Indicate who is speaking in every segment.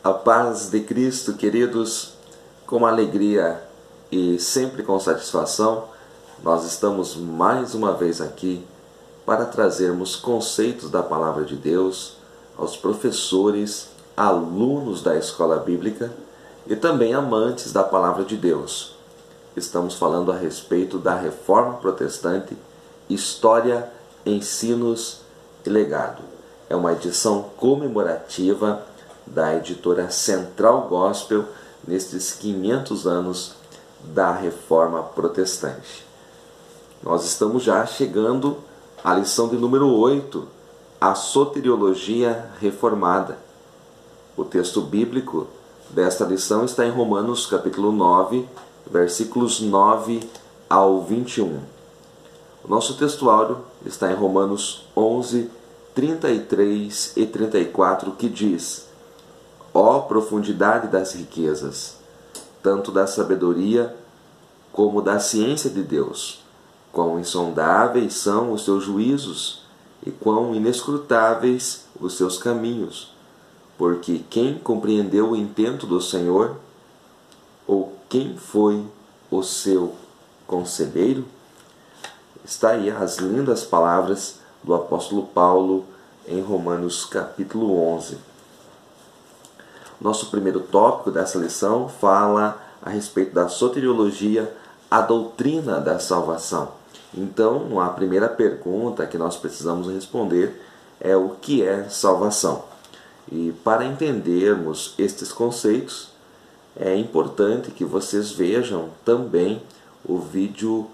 Speaker 1: A paz de Cristo, queridos, com alegria e sempre com satisfação, nós estamos mais uma vez aqui para trazermos conceitos da Palavra de Deus aos professores, alunos da escola bíblica e também amantes da Palavra de Deus. Estamos falando a respeito da Reforma Protestante, História, Ensinos e Legado. É uma edição comemorativa da editora Central Gospel nestes 500 anos da Reforma Protestante. Nós estamos já chegando à lição de número 8, a Soteriologia Reformada. O texto bíblico desta lição está em Romanos capítulo 9, versículos 9 ao 21. O nosso textuário está em Romanos 11, 33 e 34, que diz: Ó profundidade das riquezas, tanto da sabedoria como da ciência de Deus! Quão insondáveis são os seus juízos e quão inescrutáveis os seus caminhos! Porque quem compreendeu o intento do Senhor? Ou quem foi o seu conselheiro? Está aí as lindas palavras do apóstolo Paulo em Romanos capítulo 11. Nosso primeiro tópico dessa lição fala a respeito da soteriologia, a doutrina da salvação. Então, a primeira pergunta que nós precisamos responder é o que é salvação. E para entendermos estes conceitos, é importante que vocês vejam também o vídeo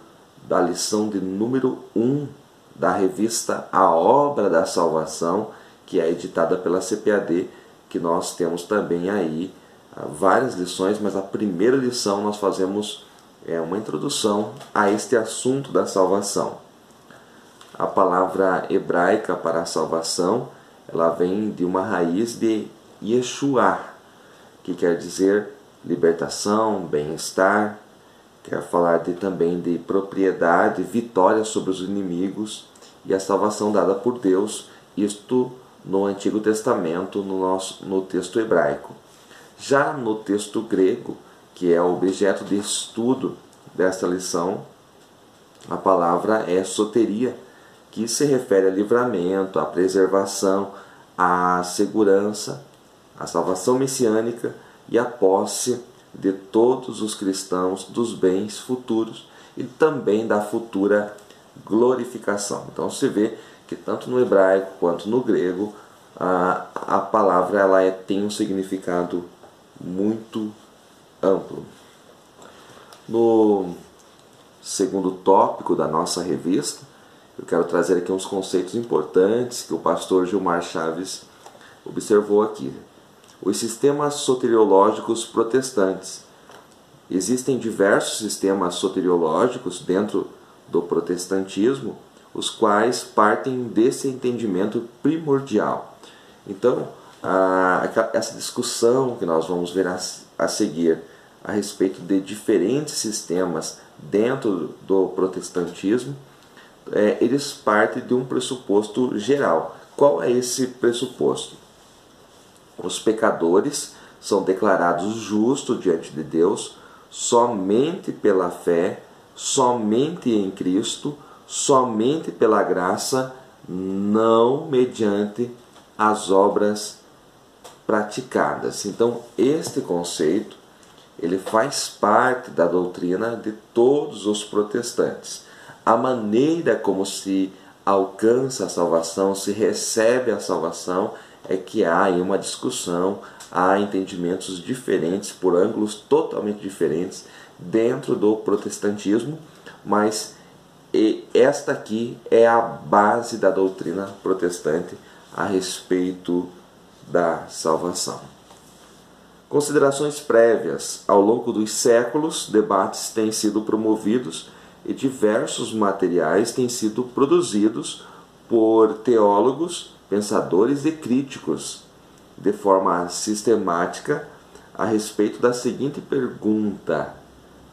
Speaker 1: da lição de número 1 da revista A Obra da Salvação, que é editada pela CPAD, que nós temos também aí várias lições, mas a primeira lição nós fazemos uma introdução a este assunto da salvação. A palavra hebraica para a salvação, ela vem de uma raiz de Yeshua, que quer dizer libertação, bem-estar, quer falar também de propriedade, vitória sobre os inimigos e a salvação dada por Deus, isto no Antigo Testamento, no texto hebraico. Já no texto grego, que é o objeto de estudo desta lição, a palavra é soteria, que se refere a livramento, a preservação, a segurança, a salvação messiânica e a posse de todos os cristãos dos bens futuros e também da futura glorificação. Então se vê que tanto no hebraico quanto no grego a palavra tem um significado muito amplo. No segundo tópico da nossa revista, eu quero trazer aqui uns conceitos importantes que o pastor Gilmar Chaves observou aqui. Os sistemas soteriológicos protestantes. Existem diversos sistemas soteriológicos dentro do protestantismo, os quais partem desse entendimento primordial. Então, essa discussão que nós vamos ver a seguir a respeito de diferentes sistemas dentro do protestantismo, eles partem de um pressuposto geral. Qual é esse pressuposto? Os pecadores são declarados justos diante de Deus somente pela fé, somente em Cristo, somente pela graça, não mediante as obras praticadas. Então, este conceito ele faz parte da doutrina de todos os protestantes. A maneira como se alcança a salvação, se recebe a salvação, é que há aí uma discussão, há entendimentos diferentes, por ângulos totalmente diferentes dentro do protestantismo, mas esta aqui é a base da doutrina protestante a respeito da salvação. Considerações prévias. Ao longo dos séculos, debates têm sido promovidos e diversos materiais têm sido produzidos por teólogos, pensadores e críticos de forma sistemática a respeito da seguinte pergunta: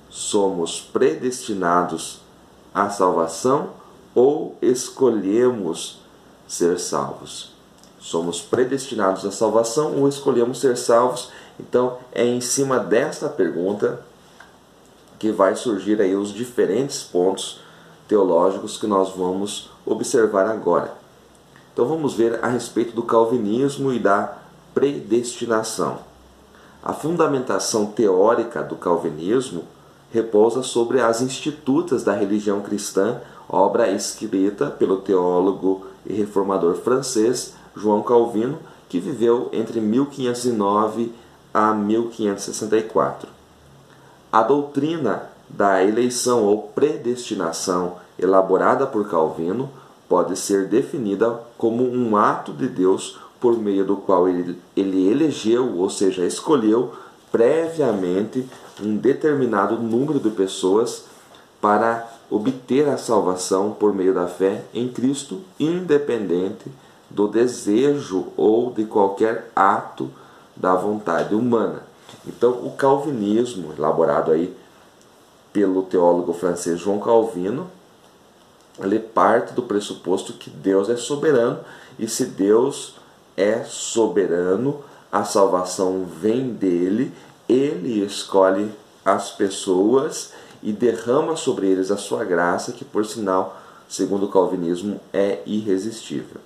Speaker 1: somos predestinados à salvação ou escolhemos ser salvos? somos predestinados à salvação ou escolhemos ser salvos? Então, é em cima desta pergunta que vai surgir aí os diferentes pontos teológicos que nós vamos observar agora. Então vamos ver a respeito do calvinismo e da predestinação. A fundamentação teórica do calvinismo repousa sobre as Institutas da religião cristã, obra escrita pelo teólogo e reformador francês João Calvino, que viveu entre 1509 a 1564. A doutrina da eleição ou predestinação elaborada por Calvino pode ser definida como um ato de Deus por meio do qual ele elegeu, ou seja, escolheu previamente um determinado número de pessoas para obter a salvação por meio da fé em Cristo, independente do desejo ou de qualquer ato da vontade humana. Então, o calvinismo, elaborado aí pelo teólogo francês João Calvino, ele parte do pressuposto que Deus é soberano, e se Deus é soberano, a salvação vem dele, ele escolhe as pessoas e derrama sobre eles a sua graça, que por sinal, segundo o calvinismo, é irresistível.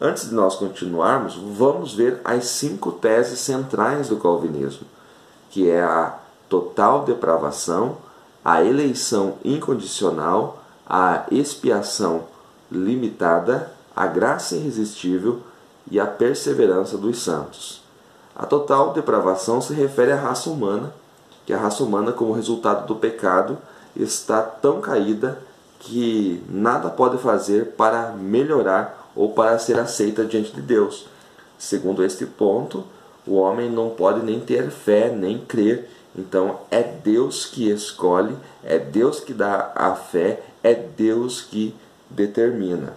Speaker 1: Antes de nós continuarmos, vamos ver as 5 teses centrais do calvinismo, que é a total depravação, a eleição incondicional, a expiação limitada, a graça irresistível e a perseverança dos santos. A total depravação se refere à raça humana, que a raça humana, como resultado do pecado, está tão caída que nada pode fazer para melhorar ou para ser aceita diante de Deus. Segundo este ponto, o homem não pode nem ter fé, nem crer. Então é Deus que escolhe, é Deus que dá a fé, é Deus que determina.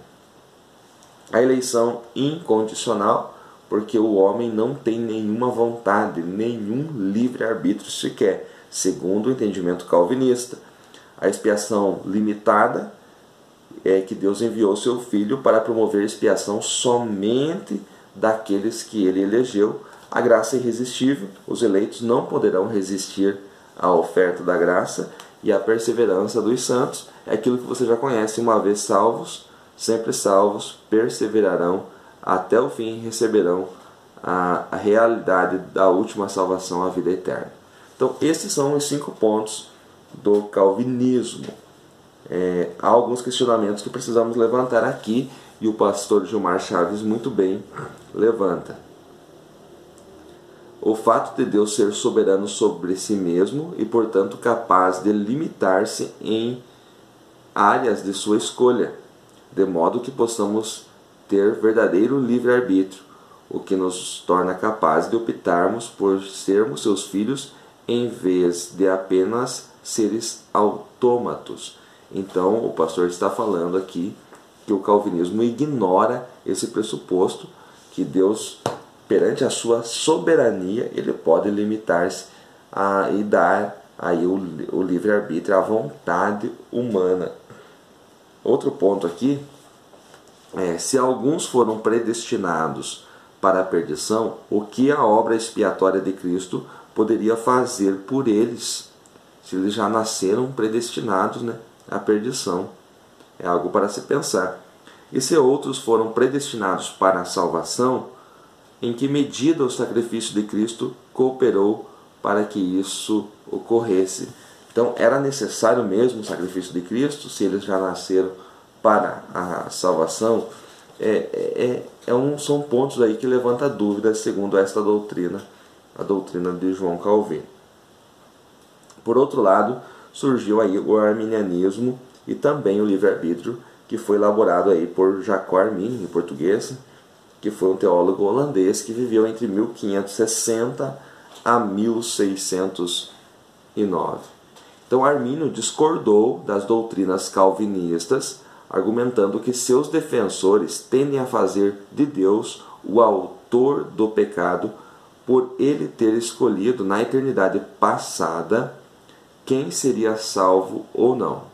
Speaker 1: A eleição incondicional, porque o homem não tem nenhuma vontade, nenhum livre-arbítrio sequer, segundo o entendimento calvinista. A expiação limitada é que Deus enviou seu Filho para promover a expiação somente daqueles que ele elegeu. A graça é irresistível, os eleitos não poderão resistir à oferta da graça, e a perseverança dos santos é aquilo que você já conhece: uma vez salvos, sempre salvos, perseverarão até o fim e receberão a realidade da última salvação, a vida eterna. Então, esses são os 5 pontos do calvinismo. Há alguns questionamentos que precisamos levantar aqui, e o pastor Gilmar Chaves muito bem levanta. O fato de Deus ser soberano sobre si mesmo e, portanto, capaz de limitar-se em áreas de sua escolha, de modo que possamos ter verdadeiro livre-arbítrio, o que nos torna capazes de optarmos por sermos seus filhos em vez de apenas seres autômatos. Então, o pastor está falando aqui que o calvinismo ignora esse pressuposto, que Deus, perante a sua soberania, ele pode limitar-se e dar aí o livre-arbítrio, a vontade humana. Outro ponto aqui é: se alguns foram predestinados para a perdição, o que a obra expiatória de Cristo poderia fazer por eles, se eles já nasceram predestinados, à perdição? É algo para se pensar. E se outros foram predestinados para a salvação, em que medida o sacrifício de Cristo cooperou para que isso ocorresse? Então, era necessário mesmo o sacrifício de Cristo, se eles já nasceram para a salvação? São pontos aí que levantam dúvidas segundo esta doutrina, a doutrina de João Calvino. Por outro lado, surgiu aí o arminianismo e também o livre-arbítrio, que foi elaborado aí por Jacob Armin, em português, que foi um teólogo holandês que viveu entre 1560 a 1609. Então, Arminio discordou das doutrinas calvinistas, argumentando que seus defensores tendem a fazer de Deus o autor do pecado, por ele ter escolhido na eternidade passada quem seria salvo ou não.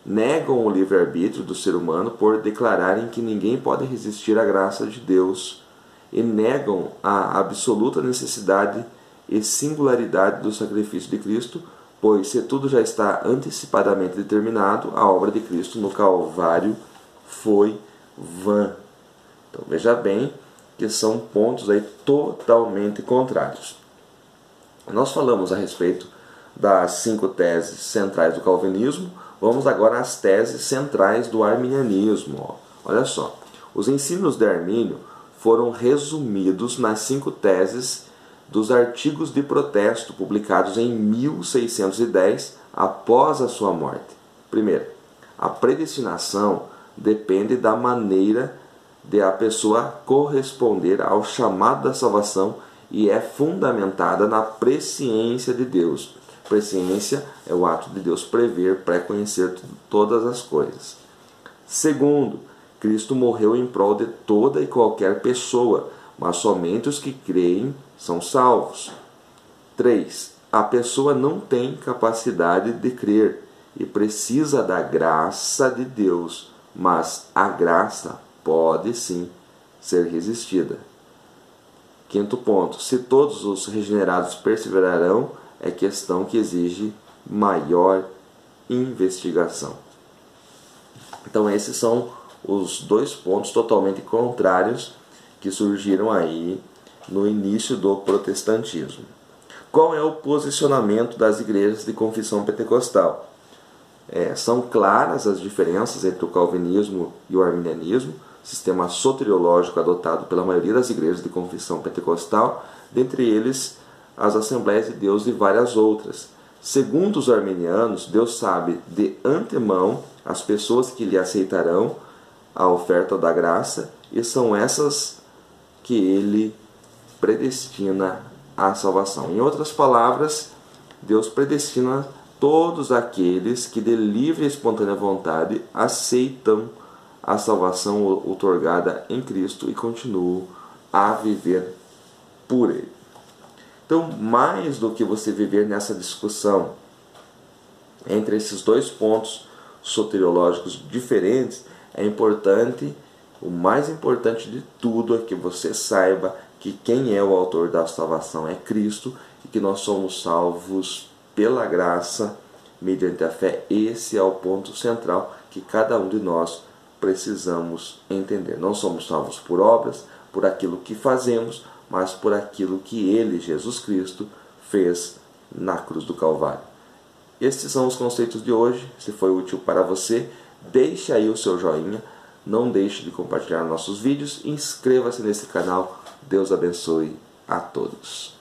Speaker 1: Negam o livre-arbítrio do ser humano por declararem que ninguém pode resistir à graça de Deus, e negam a absoluta necessidade e singularidade do sacrifício de Cristo, pois se tudo já está antecipadamente determinado, a obra de Cristo no Calvário foi vã. Então veja bem que são pontos aí totalmente contrários. Nós falamos a respeito das 5 teses centrais do calvinismo, vamos agora às teses centrais do arminianismo. Olha só, os ensinos de Armínio foram resumidos nas 5 teses dos artigos de protesto publicados em 1610, após a sua morte. Primeiro, a predestinação depende da maneira de a pessoa corresponder ao chamado da salvação e é fundamentada na presciência de Deus. Presciência é o ato de Deus prever, pré-conhecer todas as coisas. Segundo, Cristo morreu em prol de toda e qualquer pessoa, mas somente os que creem são salvos. 3. A pessoa não tem capacidade de crer e precisa da graça de Deus, mas a graça pode sim ser resistida. Quinto ponto, se todos os regenerados perseverarão, é questão que exige maior investigação. Então esses são os 2 pontos totalmente contrários que surgiram aí no início do protestantismo. Qual é o posicionamento das igrejas de confissão pentecostal? São claras as diferenças entre o calvinismo e o arminianismo, sistema soteriológico adotado pela maioria das igrejas de confissão pentecostal, dentre eles as Assembleias de Deus e várias outras. Segundo os arminianos, Deus sabe de antemão as pessoas que lhe aceitarão a oferta da graça, e são essas que ele predestina à salvação. Em outras palavras, Deus predestina todos aqueles que de livre e espontânea vontade aceitam a salvação outorgada em Cristo e continuam a viver por Ele. Então, mais do que você viver nessa discussão entre esses 2 pontos soteriológicos diferentes, é importante, o mais importante de tudo é que você saiba que quem é o autor da salvação é Cristo e que nós somos salvos pela graça, mediante a fé. Esse é o ponto central que cada um de nós precisamos entender. Não somos salvos por obras, por aquilo que fazemos, mas por aquilo que Ele, Jesus Cristo, fez na cruz do Calvário. Estes são os conceitos de hoje. Se foi útil para você, deixe aí o seu joinha, não deixe de compartilhar nossos vídeos, inscreva-se nesse canal. Deus abençoe a todos.